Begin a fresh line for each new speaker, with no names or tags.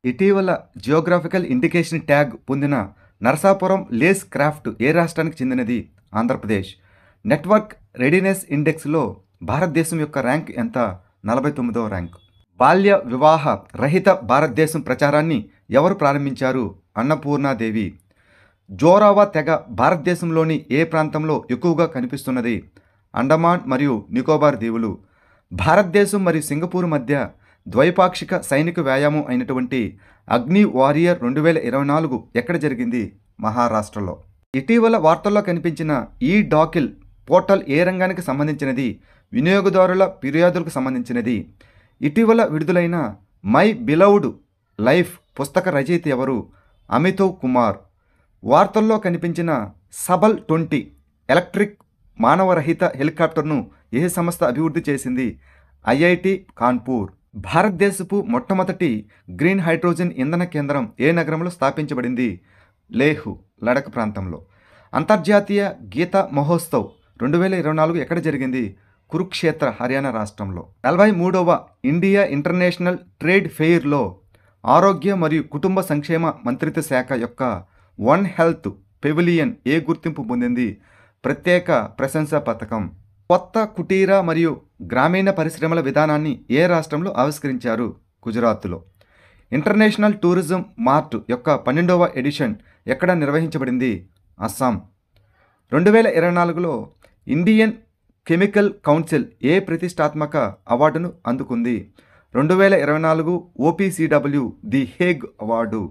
ఇటీవల geographical indication tag పొందిన Narasapuram Lay's craft ఏ రాష్ట్రానికి చెందినది? ఆంధ్రప్రదేశ్. నెట్వర్క్ రెడీనెస్ ఇండెక్స్లో భారతదేశం యొక్క ర్యాంక్ ఎంత? 49వ ర్యాంక్. బాల్య వివాహ రహిత భారతదేశం ప్రచారాన్ని ఎవరు ప్రారంభించారు? అన్నపూర్ణాదేవి. జోరావా తెగ భారతదేశంలోని ఏ ప్రాంతంలో ఎక్కువగా కనిపిస్తున్నది? అండమాన్ మరియు నికోబార్ దీవులు. భారతదేశం మరియు సింగపూర్ మధ్య ద్వైపాక్షిక సైనిక వ్యాయామం అయినటువంటి అగ్ని వారియర్ 2024 ఎక్కడ జరిగింది? మహారాష్ట్రలో. ఇటీవల వార్తల్లో కనిపించిన ఈ డాకిల్ పోర్టల్ ఏ రంగానికి సంబంధించినది? వినియోగదారుల ఫిర్యాదులకు సంబంధించినది. ఇటీవల విడుదలైన మై బిలౌడ్ లైఫ్ పుస్తక రచయిత ఎవరు? అమితవ్ కుమార్. వార్తల్లో కనిపించిన సబల్ 20 ఎలక్ట్రిక్ మానవరహిత హెలికాప్టర్ను ఏ సంస్థ అభివృద్ధి చేసింది? ఐఐటి కాన్పూర్. భారతదేశపు మొట్టమొదటి గ్రీన్ హైడ్రోజన్ ఇంధన కేంద్రం ఏ నగరంలో స్థాపించబడింది? లేహ్, లడఖ్ ప్రాంతంలో. అంతర్జాతీయ గీతా మహోత్సవ్ 2024 ఎక్కడ జరిగింది? కురుక్షేత్ర, హర్యానా రాష్ట్రంలో. 43వ ఇండియా ఇంటర్నేషనల్ ట్రేడ్ ఫెయిర్లో ఆరోగ్య మరియు కుటుంబ సంక్షేమ మంత్రిత్వ శాఖ యొక్క వన్ హెల్త్ పెవిలియన్ ఏ గుర్తింపు పొందింది? ప్రత్యేక ప్రశంసా పథకం. కొత్త కుటీర మరియు గ్రామీణ పరిశ్రమల విధానాన్ని ఏ రాష్ట్రంలో ఆవిష్కరించారు? గుజరాత్లో. ఇంటర్నేషనల్ టూరిజం మార్ట్ యొక్క 12వ ఎడిషన్ ఎక్కడ నిర్వహించబడింది? అస్సాం. 2024లో ఇండియన్ కెమికల్ కౌన్సిల్ ఏ ప్రతిష్టాత్మక అవార్డును అందుకుంది? 2024 OPCW ది హేగ్ అవార్డు.